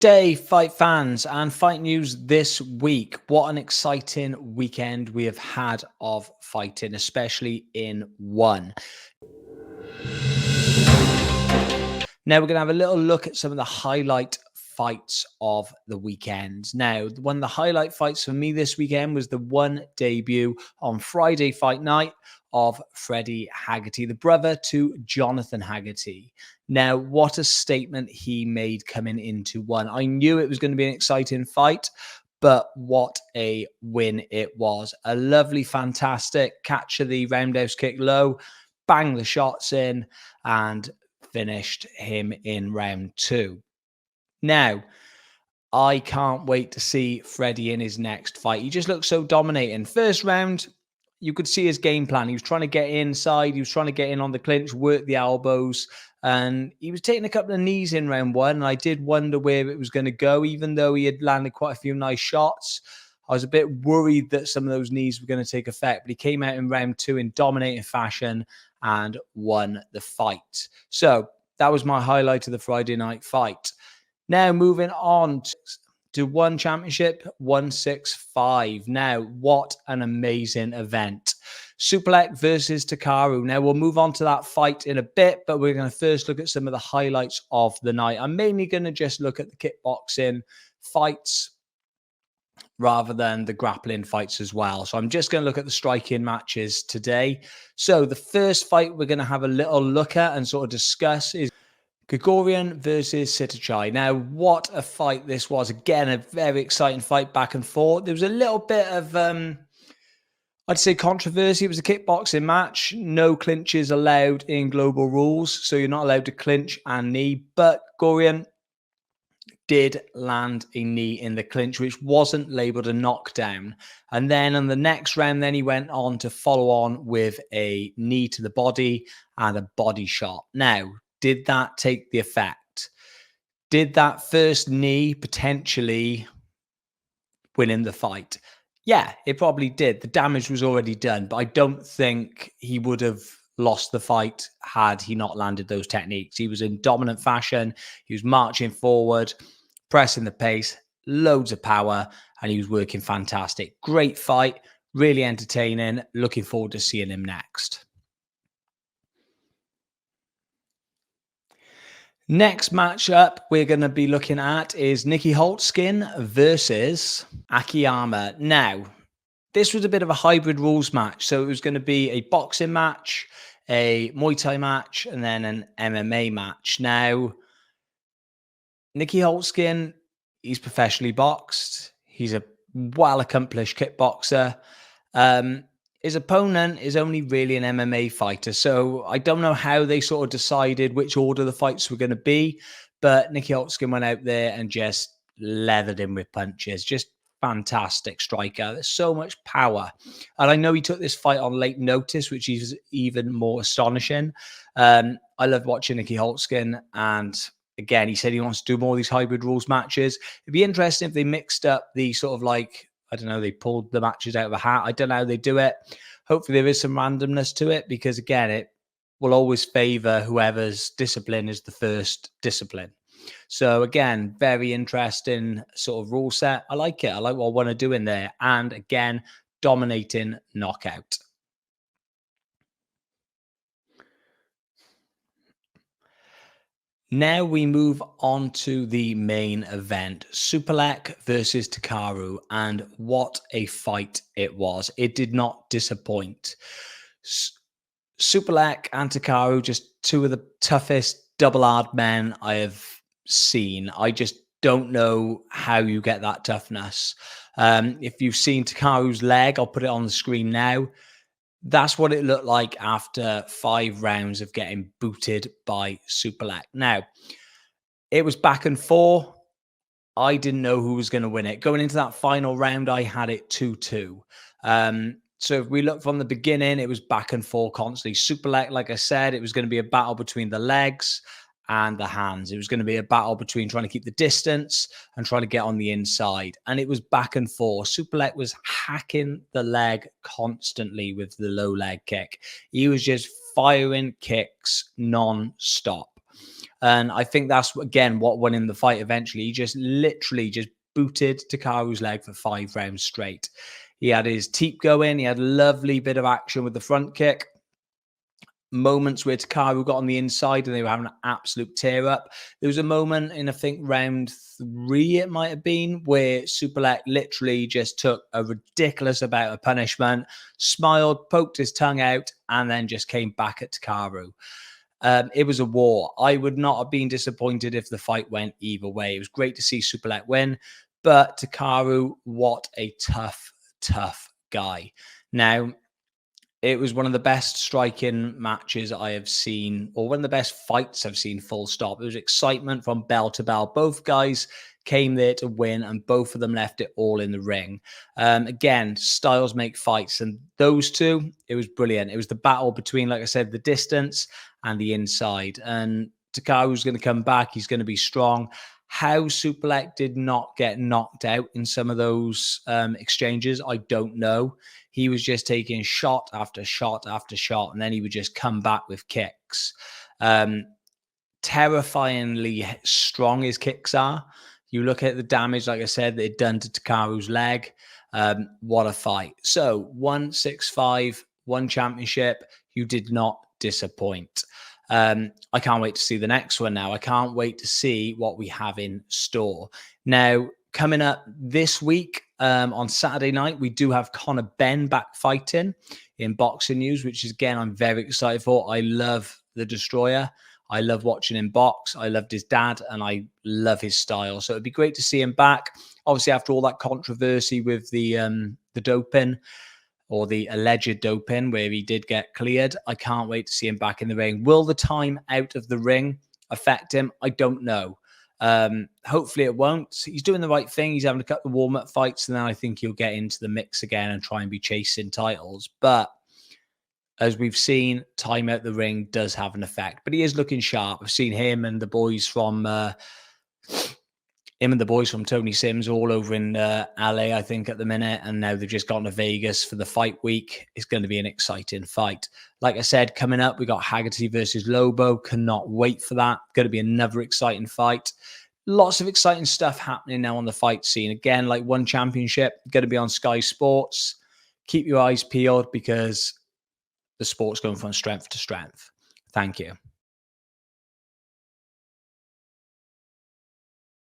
Day, fight fans, and fight news this week. What an exciting weekend we have had of fighting, especially in one. Now, we're going to have a little look at some of the highlight fights of the weekend. Now, one of the highlight fights for me this weekend was the one debut on Friday fight night of Freddie Haggerty, the brother to Jonathan Haggerty. Now, what a statement he made coming into one. I knew it was going to be an exciting fight, but what a win it was. A lovely, fantastic catch of the roundhouse kick low, bang the shots in, and finished him in round two. Now, I can't wait to see Freddie in his next fight. He just looks so dominating. First round, you could see his game plan. He was trying to get inside. He was trying to get in on the clinch, work the elbows. And he was taking a couple of knees in round one. And I did wonder where it was going to go, even though he had landed quite a few nice shots. I was a bit worried that some of those knees were going to take effect. But he came out in round two in dominating fashion and won the fight. So that was my highlight of the Friday night fight. Now moving on to One Championship 165. Now, what an amazing event. Superlek versus Takeru. Now, we'll move on to that fight in a bit, but we're going to first look at some of the highlights of the night. I'm mainly going to just look at the kickboxing fights rather than the grappling fights as well. So I'm just going to look at the striking matches today. So the first fight we're going to have a little look at and sort of discuss is Gregorian versus Sitachai. Now, what a fight this was. Again, a very exciting fight back and forth. There was a little bit of, I'd say, controversy. It was a kickboxing match. No clinches allowed in global rules. So you're not allowed to clinch and knee. But Gregorian did land a knee in the clinch, which wasn't labeled a knockdown. And then on the next round, then he went on to follow on with a knee to the body and a body shot. Now, did that take the effect? Did that first knee potentially win in the fight? Yeah, it probably did. The damage was already done, but I don't think he would have lost the fight had he not landed those techniques. He was in dominant fashion. He was marching forward, pressing the pace, loads of power, and he was working fantastic. Great fight, really entertaining. Looking forward to seeing him next. Next matchup we're going to be looking at is Nikki Holtzkin versus Akiyama. Now, this was a bit of a hybrid rules match. So it was going to be a boxing match, a Muay Thai match, and then an MMA match. Now, Nikki Holtzkin, he's professionally boxed. He's a well-accomplished kickboxer. His opponent is only really an MMA fighter. So I don't know how they sort of decided which order the fights were going to be. But Nikki Holtzkin went out there and just leathered him with punches. Just fantastic striker. There's so much power. And I know he took this fight on late notice, which is even more astonishing. I love watching Nikki Holtzkin. And again, he said he wants to do more of these hybrid rules matches. It'd be interesting if they mixed up the sort of like, I don't know, they pulled the matches out of a hat. I don't know how they do it. Hopefully there is some randomness to it because, again, it will always favor whoever's discipline is the first discipline. So, again, very interesting sort of rule set. I like it. I like what I want to do in there. And, again, dominating knockout. Now we move on to the main event, Superlek versus Takeru, and what a fight it was. It did not disappoint. Superlek and Takeru, just two of the toughest double-hard men I have seen. I just don't know how you get that toughness. If you've seen Takeru's leg, I'll put it on the screen now. That's what it looked like after 5 rounds of getting booted by Superlek. Now, it was back and forth. I didn't know who was going to win it. Going into that final round, I had it 2-2. So if we look from the beginning, it was back and forth constantly. Superlek, like I said, it was going to be a battle between the legs and the hands. It was going to be a battle between trying to keep the distance and trying to get on the inside. And it was back and forth. Superlek was hacking the leg constantly with the low leg kick. He was just firing kicks non-stop. And I think that's, again, what won him the fight eventually. He just literally just booted Takeru's leg for 5 rounds straight. He had his teep going. He had a lovely bit of action with the front kick. Moments where Takeru got on the inside and they were having an absolute tear up. There was a moment in, I think, round 3, it might have been, where Superlek literally just took a ridiculous amount of punishment, smiled, poked his tongue out, and then just came back at Takeru. It was a war. I would not have been disappointed if the fight went either way. It was great to see Superlek win, but Takeru, what a tough, tough guy. Now, it was one of the best striking matches I have seen, or one of the best fights I've seen, full stop. There was excitement from bell to bell. Both guys came there to win, and both of them left it all in the ring. Again, styles make fights, and those two, it was brilliant. It was the battle between, like I said, the distance and the inside. And Takeru's going to come back. He's going to be strong. How Superlek did not get knocked out in some of those exchanges, I don't know. He was just taking shot after shot after shot, and then he would just come back with kicks. Terrifyingly strong his kicks are. You look at the damage, like I said, that it done to Takeru's leg. What a fight. So 165, one championship. You did not disappoint. I can't wait to see the next one now. I can't wait to see what we have in store. Now, coming up this week, on Saturday night, we do have Conor Benn back fighting in boxing news, which is, again, I'm very excited for. I love the Destroyer. I love watching him box. I loved his dad, and I love his style. So it'd be great to see him back. Obviously, after all that controversy with the doping, or the alleged doping, where he did get cleared, I can't wait to see him back in the ring. Will the time out of the ring affect him? I don't know. Hopefully it won't. He's doing the right thing. He's having a couple of warm-up fights, and then I think he'll get into the mix again and try and be chasing titles. But as we've seen, time out the ring does have an effect. But he is looking sharp. I've seen him and the boys from Tony Sims all over in LA, I think, at the minute. And now they've just gone to Vegas for the fight week. It's going to be an exciting fight. Like I said, coming up, we got Haggerty versus Lobo. Cannot wait for that. Going to be another exciting fight. Lots of exciting stuff happening now on the fight scene. Again, like one championship, going to be on Sky Sports. Keep your eyes peeled, because the sport's going from strength to strength. Thank you.